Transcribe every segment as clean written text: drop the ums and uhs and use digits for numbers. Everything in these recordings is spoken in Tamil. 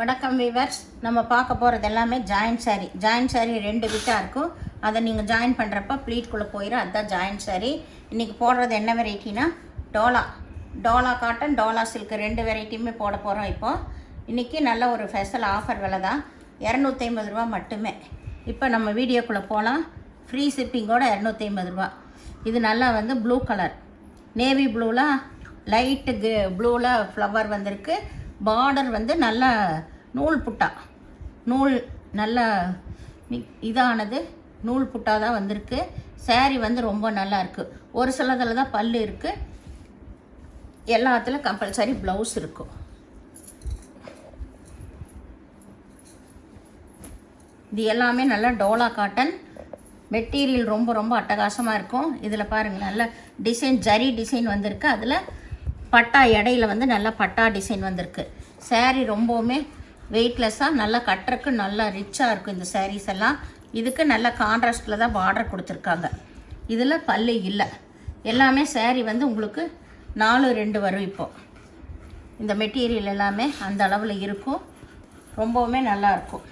வணக்கம் வீவர்ஸ். நம்ம பார்க்க போகிறது எல்லாமே ஜாயின்ட் சாரீ. ஜாயின்ட் சாரீ 2 விட்டாக இருக்கும். அதை நீங்கள் ஜாயின் பண்ணுறப்ப ப்ளீட்குள்ளே போயிடும். அதுதான் ஜாயின்ட் சாரீ. இன்றைக்கி போடுறது என்ன வெரைட்டினா டோலா காட்டன், டோலா சில்க் 2 வெரைட்டியுமே போட போகிறோம். இப்போது இன்றைக்கி நல்ல ஒரு ஸ்பெஷல் ஆஃபர் விலை தான், 250 ரூபா மட்டுமே. இப்போ நம்ம வீடியோக்குள்ளே போகலாம். ஃப்ரீ ஷிப்பிங்கோட 250 ரூபா. இது நல்லா ப்ளூ கலர், நேவி ப்ளூவில் லைட்டு ப்ளூவில் ஃப்ளவர் வந்திருக்கு. பார்டர் நல்ல நூல் புட்டா, நூல் நல்ல இதானது நூல் புட்டா தான் வந்திருக்கு. சாரீ ரொம்ப நல்லா இருக்குது. ஒரு சிலதில் தான் பல்லு இருக்குது, எல்லாத்துலையும் கம்பல்சரி ப்ளவுஸ் இருக்கும். இது எல்லாமே நல்லா டோலா காட்டன் மெட்டீரியல், ரொம்ப அட்டகாசமாக இருக்கும். இதில் பாருங்கள், நல்ல டிசைன், ஜரி டிசைன் வந்திருக்கு. அதில் பட்டா இடையில நல்லா பட்டா டிசைன் வந்திருக்கு. சாரீ ரொம்பவுமே வெயிட்லெஸ்ஸாக நல்லா கட்டுறக்கு நல்லா ரிச்சாக இருக்கும். இந்த சாரீஸ் எல்லாம் இதுக்கு நல்ல கான்ட்ராஸ்டில் தான் பார்டர் கொடுத்துருக்காங்க. இதில் பல்லு இல்லை. எல்லாமே சாரீ உங்களுக்கு 4-2 வரும். இப்போது இந்த மெட்டீரியல் எல்லாமே அந்த அளவில் இருக்கும். ரொம்பவுமே நல்லாயிருக்கும்.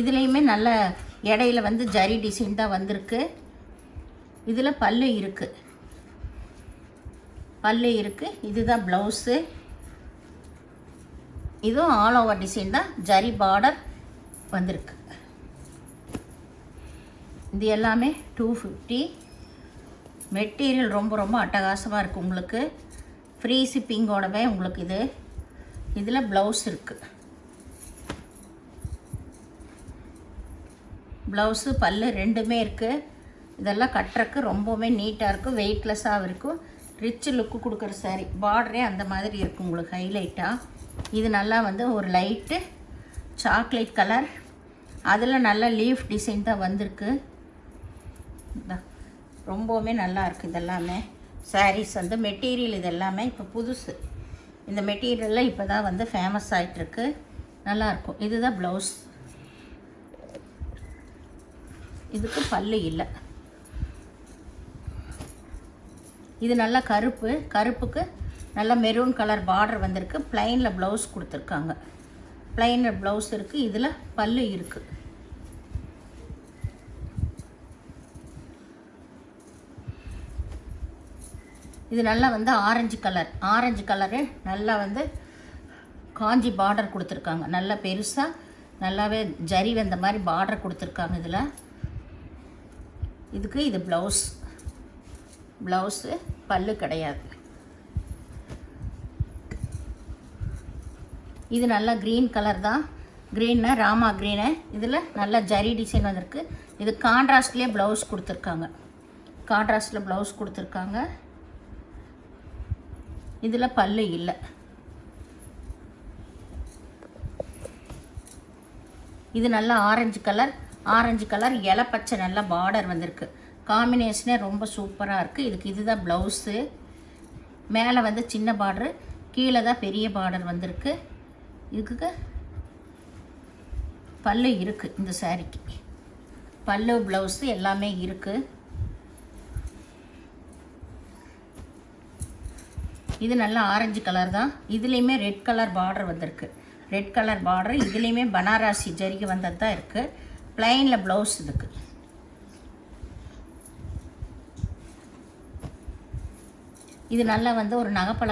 இதுலேயுமே நல்ல இடையில ஜரி டிசைன் தான் வந்திருக்கு. இதில் பல்லு இருக்குது, இதுதான் ப்ளவுஸு. இதுவும் ஆல் ஓவர் டிசைன் தான், ஜரி பார்டர் வந்திருக்கு. இது எல்லாமே 250. மெட்டீரியல் ரொம்ப அட்டகாசமாக இருக்குது. உங்களுக்கு ஃப்ரீ ஷிப்பிங்கோடவே உங்களுக்கு இதில் ப்ளவுஸ் இருக்குது. ப்ளவுஸு பல்லு 2மே இருக்குது. இதெல்லாம் கட்டுறக்கு ரொம்பவுமே நீட்டாக இருக்கும், வெயிட்லெஸ்ஸாகவும் இருக்கும். ரிச்சு லுக்கு கொடுக்குற சாரீ. பார்டரே அந்த மாதிரி இருக்கும் உங்களுக்கு ஹைலைட்டாக. இது நல்லா ஒரு லைட்டு சாக்லேட் கலர், அதில் நல்ல லீஃப் டிசைன் தான் வந்திருக்கு. ரொம்பவுமே நல்லா இருக்குது. இதெல்லாமே சாரீஸ் மெட்டீரியல் இது எல்லாமே இப்போ புதுசு. இந்த மெட்டீரியலில் இப்போ தான் ஃபேமஸ் ஆகிட்டுருக்கு. நல்லாயிருக்கும். இதுதான் ப்ளவுஸ். இதுக்கு பல்லு இல்லை. இது நல்லா கருப்புக்கு நல்ல மெரூன் கலர் பார்டர் வந்திருக்கு. ப்ளைனில் ப்ளவுஸ் கொடுத்துருக்காங்க. ப்ளைனில் ப்ளவுஸ் இருக்குது. இதில் பல்லு இருக்குது. இது நல்லா ஆரஞ்சு கலரு நல்லா காஞ்சி பார்டர் கொடுத்துருக்காங்க. நல்லா பெருசாக நல்லாவே ஜரி வந்த மாதிரி பார்டர் கொடுத்துருக்காங்க. இதில் இதுக்கு இது ப்ளவுஸு, பல்லு கிடையாது. இது நல்லா க்ரீன் கலர் தான், க்ரீன்னா ராமா க்ரீனு. இதில் நல்லா ஜரி டிசைன் வந்திருக்கு. இது கான்ட்ராஸ்ட்லேயே ப்ளவுஸ் கொடுத்துருக்காங்க. இதில் பல்லு இல்லை. இது நல்லா ஆரஞ்சு கலர் இலை பச்சை நல்ல பார்டர் வந்திருக்கு. காம்பினேஷனே ரொம்ப சூப்பராக இருக்குது. இதுதான் ப்ளவுஸு. மேலே சின்ன பார்டரு, கீழே தான் பெரிய பார்டர் வந்திருக்கு. இதுக்கு பல்லு இருக்குது. இந்த சாரீக்கு பல்லு, ப்ளவுஸு எல்லாமே இருக்குது. இது நல்லா ஆரஞ்சு கலர் தான். இதுலேயுமே ரெட் கலர் பார்டர் வந்திருக்கு. ரெட் கலர் பார்டர் இதுலேயுமே பனாரசி ஜரிகை வந்தது தான் இருக்குது. ப்ளைனில் ப்ளவுஸ் இருக்குது. இது நல்லா ஒரு நகைப்பழ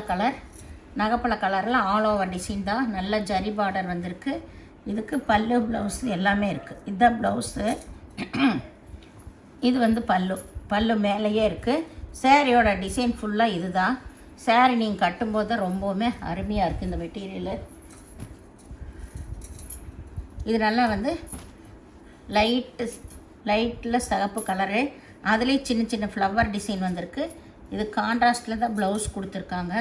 கலரில் ஆல் ஓவர் டிசைன் தான். நல்ல ஜரி பார்டர் வந்திருக்கு. இதுக்கு பல்லு, ப்ளவுஸு எல்லாமே இருக்குது. இதுதான் ப்ளவுஸு. இது பல்லு மேலேயே இருக்குது. சாரியோட டிசைன் ஃபுல்லாக இது தான். சாரி நீங்கள் கட்டும்போது தான் ரொம்பவுமே அருமையாக இருக்குது இந்த மெட்டீரியலு. இது நல்லா லைட்டில் சிகப்பு கலரு, அதுலேயே சின்ன ஃப்ளவர் டிசைன் வந்திருக்கு. இது கான்ட்ராஸ்டில் தான் ப்ளவுஸ் கொடுத்துருக்காங்க.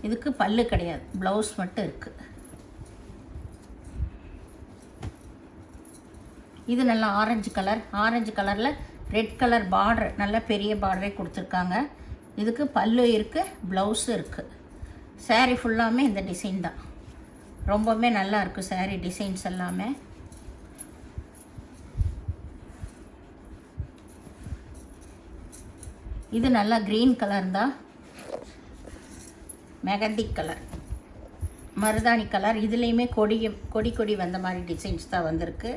இதுக்கு பல்லு கிடையாது, ப்ளவுஸ் மட்டும் இருக்குது. இது நல்லா ஆரஞ்சு கலரில் ரெட் கலர் பார்டர், நல்ல பெரிய பார்டரே கொடுத்துருக்காங்க. இதுக்கு பல்லு இருக்குது, ப்ளவுஸும் இருக்குது. சாரீ ஃபுல்லாமே இந்த டிசைன் தான். ரொம்பவுமே நல்லா இருக்குது சாரீ டிசைன்ஸ் எல்லாமே. இது நல்லா க்ரீன் கலர் தான். மெகந்தி கலர், மருதாணி கலர். இதுலேயுமே கொடி வந்த மாதிரி டிசைன்ஸ் தான் வந்திருக்கு.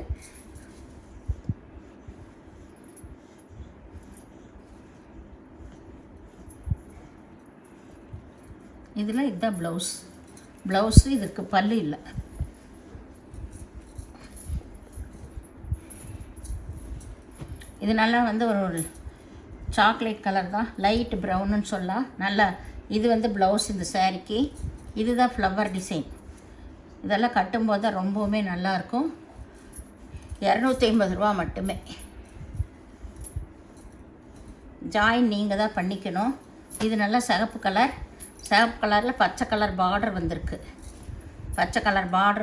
இதில் இதுதான் ப்ளவுஸு. இதற்கு பல்லு இல்லை. இது நல்லா வந்து ஒரு சாக்லேட் கலர் தான், லைட் ப்ரௌனுன்னு சொல்லலாம். நல்லா இது வந்து ப்ளவுஸ் இந்த சாரீக்கு. இதுதான் ஃப்ளவர் டிசைன். இதெல்லாம் கட்டும்போது தான் ரொம்பவுமே நல்லாயிருக்கும். 250 ரூபா மட்டுமே. ஜாயின் நீங்கள் தான் பண்ணிக்கணும். இது நல்லா சிகப்பு கலரில் பச்சை கலர் பார்டர்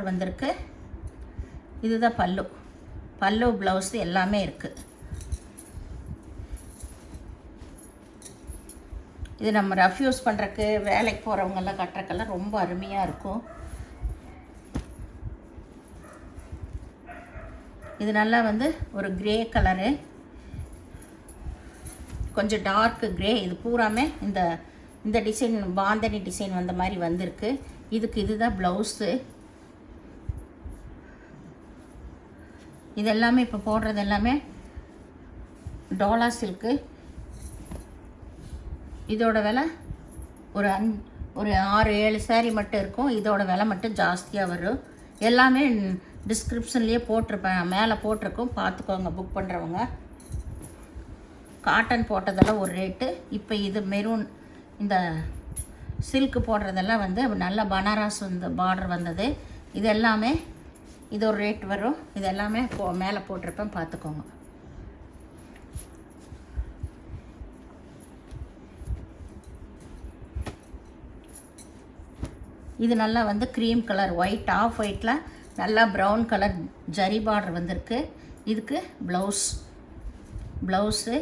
வந்திருக்கு. இதுதான் பல்லு ப்ளவுஸு எல்லாமே இருக்குது. இது நம்ம ரஃப் யூஸ் பண்ணுறக்கு, வேலைக்கு போகிறவங்கெல்லாம் கட்டுறக்கெல்லாம் ரொம்ப அருமையாக இருக்கும். இது நல்லா வந்து ஒரு கிரே கலரு, கொஞ்சம் டார்க்கு கிரே. இது பூராமே இந்த டிசைன் பாந்தனி டிசைன் வந்த மாதிரி வந்திருக்கு. இதுதான் ப்ளவுஸு. இதெல்லாமே இப்போ போடுறது எல்லாமே டோலா சில்க்கு. இதோட விலை ஒரு 6-7 சாரீ மட்டும் இருக்கும். இதோட விலை மட்டும் ஜாஸ்தியாக வரும். எல்லாமே டிஸ்கிரிப்ஷன்லேயே போட்டிருப்பேன், மேலே போட்டிருக்கோம், பார்த்துக்கோங்க புக் பண்ணுறவங்க. காட்டன் போட்டதெல்லாம் ஒரு ரேட்டு. இப்போ இது மெரூன், இந்த சில்க்கு போடுறதெல்லாம் வந்து நல்ல பனாரஸ் பார்டர் வந்தது. இது எல்லாமே இது ஒரு ரேட் வரும். இது எல்லாமே மேலே போட்டிருப்பேன், பார்த்துக்கோங்க. இது நல்லா வந்து க்ரீம் கலர், ஒயிட், ஆஃப் ஒயிட்டில் நல்லா ப்ரௌன் கலர் ஜரி பார்டர் வந்திருக்கு. இதுக்கு ப்ளவுஸு.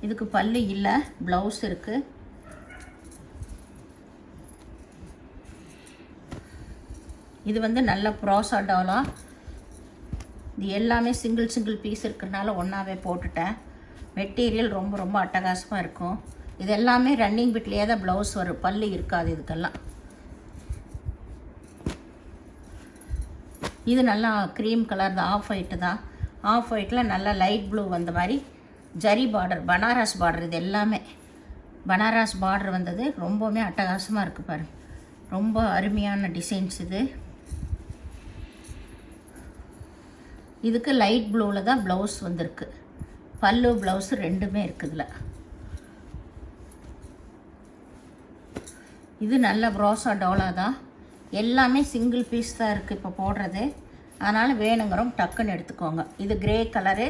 இதுக்கு பல்லு இல்லை, ப்ளவுஸ் இருக்குது. இது வந்து நல்ல ப்ரோசா டோலா. இது எல்லாமே சிங்கிள் பீஸ் இருக்கிறதுனால ஒன்றாவே போட்டுட்டேன். மெட்டீரியல் ரொம்ப அட்டகாசமாக இருக்கும். இது எல்லாமே ரன்னிங் பிட்லேயே தான் ப்ளவுஸ் வரும், பல்லு இருக்காது இதுக்கெல்லாம். இது நல்லா க்ரீம் கலர் தான், ஆஃப் ஒயிட்டு தான். ஆஃப் ஒயிட்டில் நல்லா லைட் ப்ளூ வந்த மாதிரி ஜரி பார்டர், பனாரஸ் பார்டர். இது எல்லாமே பனாரஸ் பார்டர் வந்தது. ரொம்பவுமே அட்டகாசமாக இருக்குது பாருங்கள். ரொம்ப அருமையான டிசைன்ஸ் இது. இதுக்கு லைட் ப்ளூவில் தான் ப்ளவுஸ் வந்திருக்கு. பல்லு ப்ளவுஸு ரெண்டுமே இருக்குதுல. இது நல்ல ப்ரோசா டோலா தான். எல்லாமே சிங்கிள் பீஸ் தான் இருக்குது இப்போ போடுறது. அதனால் வேணுங்கிறோம் டக்குன்னு எடுத்துக்கோங்க. இது கிரே கலரு,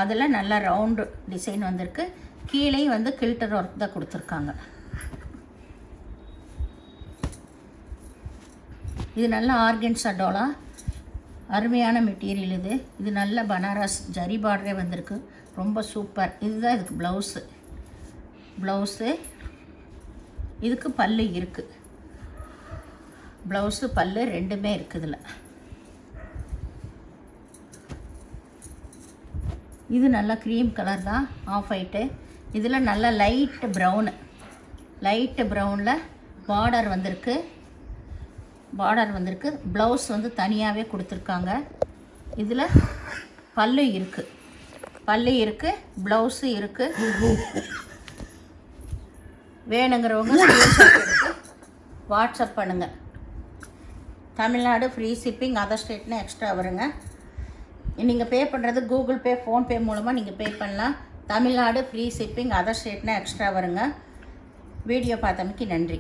அதில் நல்ல ரவுண்டு டிசைன் வந்திருக்கு. கீழே வந்து கில்டர் ஒர்க் தான் கொடுத்துருக்காங்க. இது நல்ல ஆர்கன்ஸா டோலா, அருமையான மெட்டீரியல் இது. இது நல்ல பனாரஸ் ஜரி பார்டரே வந்திருக்கு, ரொம்ப சூப்பர். இதுதான் இதுக்கு ப்ளவுஸு. இதுக்கு பல்லு இருக்குது. ப்ளவுஸு பல்லு ரெண்டுமே இருக்குதுல. இது நல்லா க்ரீம் கலர் தான், ஆஃப் ஒயிட்டு. இதில் நல்ல லைட்டு ப்ரௌனில் பார்டர் வந்திருக்கு. ப்ளவுஸ் வந்து தனியாகவே கொடுத்துருக்காங்க. இதில் பல்லு இருக்குது, ப்ளவுஸு இருக்குது. வேணுங்கிறவங்க ஸ்க்ரீன்ஷாட் எடுத்து வாட்ஸ்அப் பண்ணுங்கள். தமிழ்நாடு ஃப்ரீ ஷிப்பிங், அதர் ஸ்டேட்னா எக்ஸ்ட்ரா வருங்க. நீங்கள் பே பண்ணுறது கூகுள் பே, ஃபோன்பே மூலமாக நீங்கள் பே பண்ணலாம். தமிழ்நாடு ஃப்ரீ ஷிப்பிங், அதர் ஸ்டேட்னா எக்ஸ்ட்ரா வருங்க. வீடியோ பார்த்தமைக்கு நன்றி.